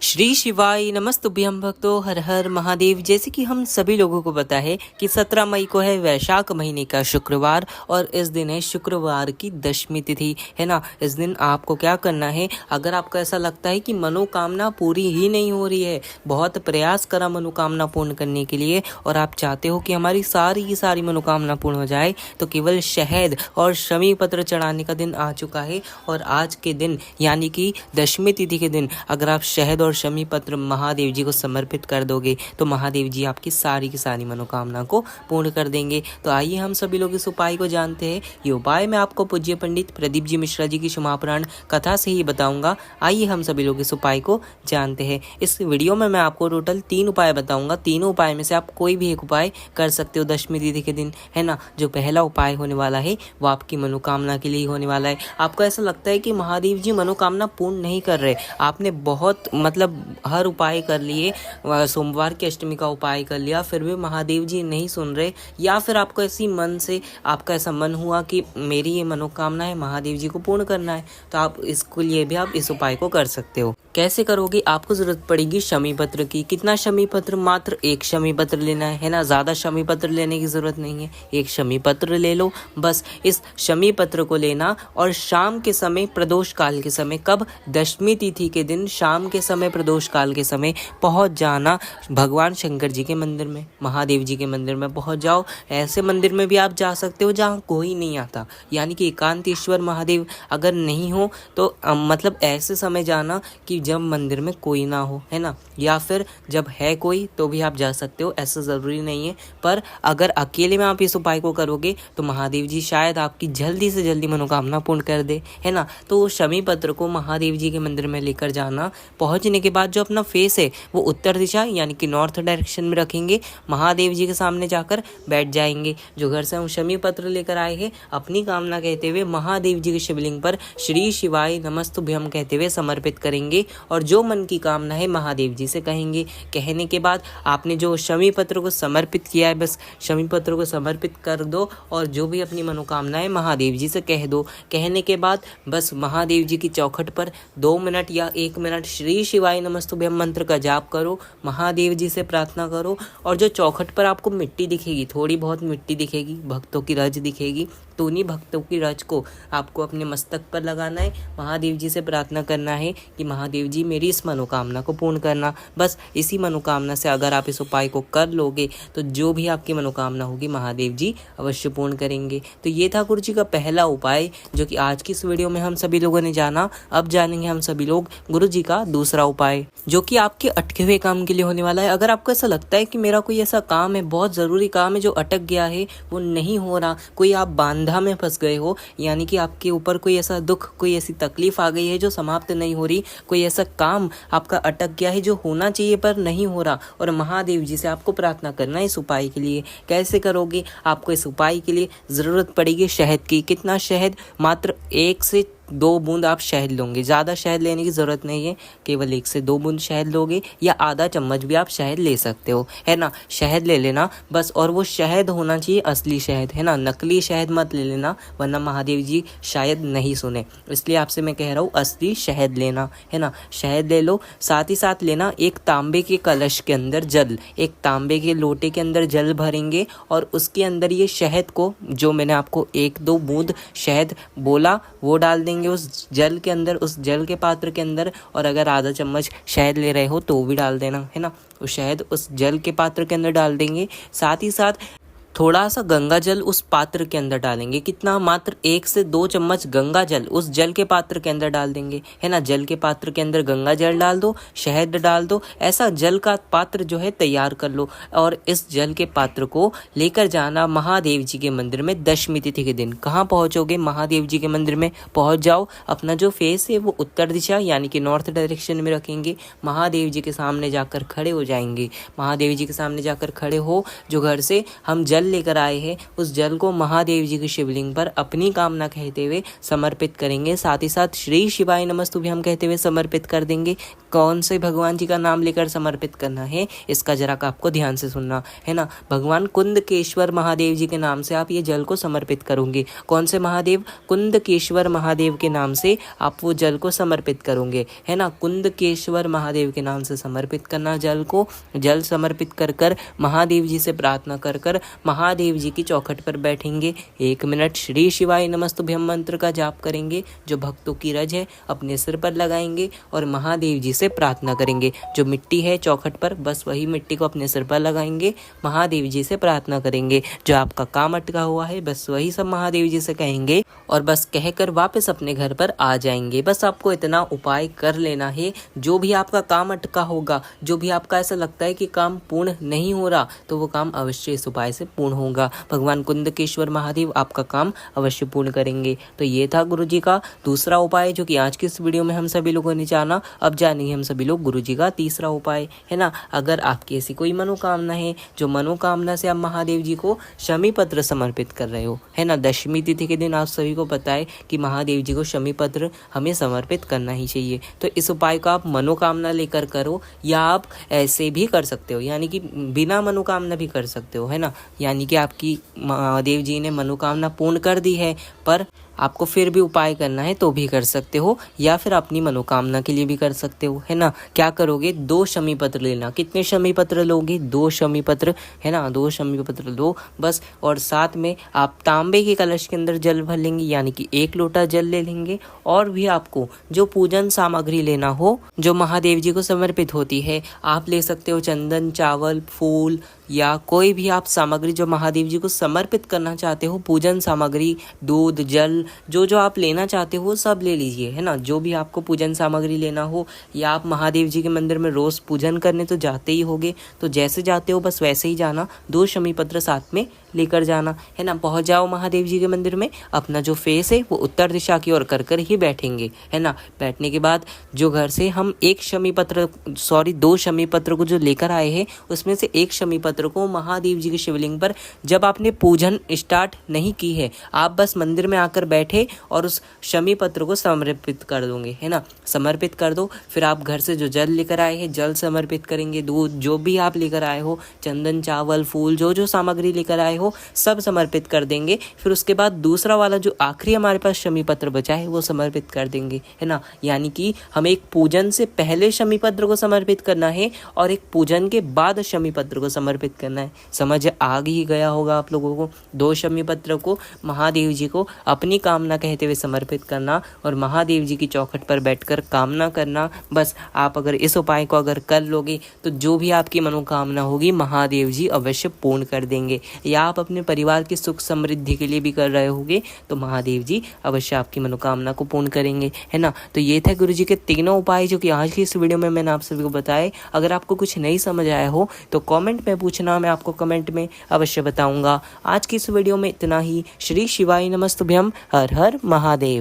श्री शिवाय नमस्तुभ्यं भक्तों, हर हर महादेव। जैसे कि हम सभी लोगों को पता है कि 17 मई को है वैशाख महीने का शुक्रवार और इस दिन है शुक्रवार की दशमी तिथि, है ना। इस दिन आपको क्या करना है, अगर आपको ऐसा लगता है कि मनोकामना पूरी ही नहीं हो रही है, बहुत प्रयास करा मनोकामना पूर्ण करने के लिए और आप चाहते हो कि हमारी सारी की सारी मनोकामना पूर्ण हो जाए, तो केवल शहद और शमी पत्र चढ़ाने का दिन आ चुका है। और आज के दिन यानी कि दशमी तिथि के दिन अगर आप शहद और शमी पत्र महादेव जी को समर्पित कर दोगे तो महादेव जी आपकी सारी की सारी मनोकामना को पूर्ण कर देंगे। तो आइए हम सभी लोग इस उपाय को जानते हैं। ये उपाय मैं आपको पूज्य पंडित प्रदीप जी मिश्रा जी की क्षमापुराण कथा से ही बताऊंगा। आइए हम सभी लोग इस उपाय को जानते हैं। इस वीडियो में मैं आपको टोटल 3 उपाय बताऊंगा। तीनों उपाय में से आप कोई भी एक उपाय कर सकते हो दशमी तिथि के दिन, है ना। जो पहला उपाय होने वाला है वो आपकी मनोकामना के लिए होने वाला है। आपको ऐसा लगता है कि महादेव जी मनोकामना पूर्ण नहीं कर रहे, आपने बहुत हर उपाय कर लिए, सोमवार की अष्टमी का उपाय कर लिया, फिर भी महादेव जी नहीं सुन रहे, या फिर आपको ऐसी मन से आपका ऐसा मन हुआ कि मेरी ये मनोकामना है महादेव जी को पूर्ण करना है, तो आप इसके लिए भी आप इस उपाय को कर सकते हो। कैसे करोगे, आपको जरूरत पड़ेगी शमी पत्र की। कितना शमी पत्र, मात्र 1 शमी पत्र लेना है ना, ज़्यादा शमी पत्र लेने की ज़रूरत नहीं है, 1 शमी पत्र ले लो बस। इस शमी पत्र को लेना और शाम के समय प्रदोष काल के समय, कब, दशमी तिथि के दिन शाम के समय प्रदोष काल के समय पहुंच जाना भगवान शंकर जी के मंदिर में, महादेव जी के मंदिर में पहुंच जाओ। ऐसे मंदिर में भी आप जा सकते हो जहां कोई नहीं आता, यानी कि एकांतेश्वर महादेव अगर नहीं हो तो ऐसे समय जाना कि जब मंदिर में कोई ना हो, है ना, या फिर जब है कोई तो भी आप जा सकते हो, ऐसा ज़रूरी नहीं है। पर अगर अकेले में आप इस उपाय को करोगे तो महादेव जी शायद आपकी जल्दी से जल्दी मनोकामना पूर्ण कर दे, है ना। तो शमी पत्र को महादेव जी के मंदिर में लेकर जाना। पहुंचने के बाद जो अपना फेस है वो उत्तर दिशा यानी कि नॉर्थ डायरेक्शन में रखेंगे, महादेव जी के सामने जाकर बैठ जाएंगे। जो घर से हम शमी पत्र लेकर आए हैं, अपनी कामना कहते हुए महादेव जी के शिवलिंग पर श्री शिवाय नमस्तुभ्यं कहते हुए समर्पित करेंगे और जो मन की कामना है महादेव जी से कहेंगे। कहने के बाद आपने जो शमी पत्र को समर्पित किया है, बस शमी पत्र को समर्पित कर दो और जो भी अपनी मनोकामना है महादेव जी से कह दो। कहने के बाद बस महादेव जी की चौखट पर 2 मिनट या 1 मिनट श्री शिवाय नमस्तुभ्यं मंत्र का जाप करो, महादेव जी से प्रार्थना करो। और जो चौखट पर आपको मिट्टी दिखेगी, थोड़ी बहुत मिट्टी दिखेगी, भक्तों की रज दिखेगी, तो उन्हीं भक्तों की रज को आपको अपने मस्तक पर लगाना है, महादेव जी से प्रार्थना करना है कि महादेव जी मेरी इस मनोकामना को पूर्ण करना। बस इसी मनोकामना से अगर आप इस उपाय को कर लोगे तो जो भी आपकी मनोकामना होगी महादेव जी अवश्य पूर्ण करेंगे। तो ये था गुरु जी का पहला उपाय जो कि आज की इस वीडियो में हम सभी लोगों ने जाना। अब जानेंगे हम सभी लोग गुरु जी का दूसरा उपाय जो कि आपके अटके हुए काम के लिए होने वाला है। अगर आपको ऐसा लगता है कि मेरा कोई ऐसा काम है, बहुत ज़रूरी काम है जो अटक गया है, वो नहीं हो रहा, कोई आप बांधा में फंस गए हो, यानी कि आपके ऊपर कोई ऐसा दुख, कोई ऐसी तकलीफ आ गई है जो समाप्त नहीं हो रही, कोई ऐसा काम आपका अटक गया है जो होना चाहिए पर नहीं हो रहा, और महादेव जी से आपको प्रार्थना करना है इस उपाय के लिए। कैसे करोगे, आपको इस उपाय के लिए ज़रूरत पड़ेगी शहद की। कितना शहद, मात्र 1 से 2 बूंद आप शहद लोगे, ज़्यादा शहद लेने की ज़रूरत नहीं है, केवल 1 से 2 बूंद शहद लोगे या आधा चम्मच भी आप शहद ले सकते हो, है ना। शहद ले लेना बस, और वो शहद होना चाहिए असली शहद, है ना, नकली शहद मत ले लेना वरना महादेव जी शायद नहीं सुने, इसलिए आपसे मैं कह रहा हूँ असली शहद लेना, है ना। शहद ले लो, साथ ही साथ लेना एक तांबे के कलश के अंदर जल, एक तांबे के लोटे के अंदर जल भरेंगे और उसके अंदर ये शहद को, जो मैंने आपको 1-2 बूंद शहद बोला, वो डाल देंगे उस जल के अंदर, उस जल के पात्र के अंदर। और अगर आधा चम्मच शहद ले रहे हो तो वो भी डाल देना, है ना। वो शहद उस जल के पात्र के अंदर डाल देंगे। साथ ही साथ थोड़ा सा गंगा जल उस पात्र के अंदर डालेंगे। कितना, मात्र 1 से 2 चम्मच गंगा जल उस जल के पात्र के अंदर डाल देंगे, है ना। जल के पात्र के अंदर गंगा जल डाल दो, शहद डाल दो, ऐसा जल का पात्र जो है तैयार कर लो और इस जल के पात्र को लेकर जाना महादेव जी के मंदिर में दशमी तिथि के दिन। कहाँ पहुँचोगे, महादेव जी के मंदिर में पहुँच जाओ, अपना जो फेस है वो उत्तर दिशा यानी कि नॉर्थ डायरेक्शन में रखेंगे, महादेव जी के सामने जाकर खड़े हो जाएंगे। महादेव जी के सामने जाकर खड़े हो, जो घर से हम जल जल लेकर आए हैं उस जल को महादेव जी के शिवलिंग पर अपनी कामना कहते हुए समर्पित करेंगे। साथ ही साथ श्री शिवाय नमस्तुभ्यम कहते हुए समर्पित कर देंगे। कौन से भगवान जी का नाम लेकर समर्पित करना है इसका जरा आपको ध्यान से सुनना है ना। भगवान कुंदकेश्वर महादेव जी के नाम से आप ये जल को समर्पित करोगे। कौन से महादेव? कुंदकेश्वर महादेव के नाम से आप वो जल को समर्पित करोगे, है ना। कुंदकेश्वर महादेव के नाम से समर्पित करना जल को। जल समर्पित कर कर महादेव जी से प्रार्थना कर कर महादेव जी की चौखट पर बैठेंगे। 1 मिनट श्री शिवाय नमस्तुभ्यम मंत्र का जाप करेंगे, जो भक्तों की रज है अपने सिर पर लगाएंगे और महादेव जी से प्रार्थना करेंगे। जो मिट्टी है चौखट पर, बस वही मिट्टी को अपने सिर पर लगाएंगे, महादेव जी से प्रार्थना करेंगे। जो आपका काम अटका हुआ है बस वही सब महादेव जी से कहेंगे और बस कहकर वापस अपने घर पर आ जाएंगे। बस आपको इतना उपाय कर लेना है। जो भी आपका काम अटका होगा, जो भी आपका ऐसा लगता है कि काम पूर्ण नहीं हो रहा, तो वो काम अवश्य इस उपाय से पूर्ण होगा। भगवान कुंदकेश्वर महादेव आपका काम अवश्य पूर्ण करेंगे। तो ये था गुरुजी का दूसरा उपाय जो कि आज की इस वीडियो में हम सभी लोगों ने जाना। अब जानेंगे हम सभी लोग गुरुजी का तीसरा उपाय, है ना। अगर आपकी ऐसी कोई मनोकामना है, जो मनोकामना से आप महादेव जी को शमी पत्र समर्पित कर रहे हो, है ना। दशमी तिथि के दिन आप सभी को पता है कि महादेव जी को शमी पत्र हमें समर्पित करना ही चाहिए। तो इस उपाय को आप मनोकामना लेकर करो, या आप ऐसे भी कर सकते हो, यानी कि बिना मनोकामना भी कर सकते हो, है ना। यानी कि आपकी महादेव जी ने मनोकामना पूर्ण कर दी है, पर आपको फिर भी उपाय करना है तो भी कर सकते हो, या फिर अपनी मनोकामना के लिए भी कर सकते हो, है ना। क्या करोगे? 2 शमी पत्र लेना। कितने शमी पत्र लोगे? 2 शमी पत्र, है ना। 2 शमी पत्र लो बस। और साथ में आप तांबे के कलश के अंदर जल भर लेंगे, यानी कि 1 लोटा जल ले लेंगे। और भी आपको जो पूजन सामग्री लेना हो, जो महादेव जी को समर्पित होती है, आप ले सकते हो चंदन, चावल, फूल, या कोई भी आप सामग्री जो महादेव जी को समर्पित करना चाहते हो, पूजन सामग्री, दूध, जल, जो आप लेना चाहते हो सब ले लीजिए, है ना। जो भी आपको पूजन सामग्री लेना हो, या आप महादेव जी के मंदिर में रोज पूजन करने तो जाते ही होगे, तो जैसे जाते हो बस वैसे ही जाना। 2 शमी पत्र साथ में लेकर जाना, है ना। पहुंच जाओ महादेव जी के मंदिर में, अपना जो फेस है वो उत्तर दिशा की ओर कर कर ही बैठेंगे, है ना। बैठने के बाद जो घर से हम 2 शमी पत्र को जो लेकर आए हैं, उसमें से 1 शमी पत्र को महादेव जी के शिवलिंग पर, जब आपने पूजन स्टार्ट नहीं की है, आप बस मंदिर में आकर बैठे और उस शमी पत्र को समर्पित कर दोगे, है ना। समर्पित कर दो। फिर आप घर से जो जल लेकर आए हैं जल समर्पित करेंगे, दूध जो भी आप लेकर आए हो, चंदन, चावल, फूल, जो सामग्री लेकर आए हो सब समर्पित कर देंगे। फिर उसके बाद दूसरा वाला जो आखिरी हमारे पास शमी पत्र बचा है वो समर्पित कर देंगे, है ना। यानी कि हमें एक पूजन से पहले शमी पत्र को समर्पित करना है और एक पूजन के बाद शमी पत्र को समर्पित करना है। समझ आ ही गया होगा आप लोगों को। 2 शमी पत्र को महादेव जी को अपनी कामना कहते हुए समर्पित करना और महादेव जी की चौखट पर बैठकर कामना करना। बस आप अगर इस उपाय को अगर कर लोगे तो जो भी आपकी मनोकामना होगी महादेव जी अवश्य पूर्ण कर देंगे। या आप अपने परिवार की सुख समृद्धि के लिए भी कर रहे होगे तो महादेव जी अवश्य आपकी मनोकामना को पूर्ण करेंगे, है ना। तो ये थे गुरु जी के 3 उपाय जो कि आज की इस वीडियो में मैंने आप सभी को बताए। अगर आपको कुछ नहीं समझ आया हो तो कमेंट में पूछना, मैं आपको कमेंट में अवश्य बताऊंगा। आज की इस वीडियो में इतना ही। श्री शिवाय नमस्तुभ्यम। हर हर महादेव।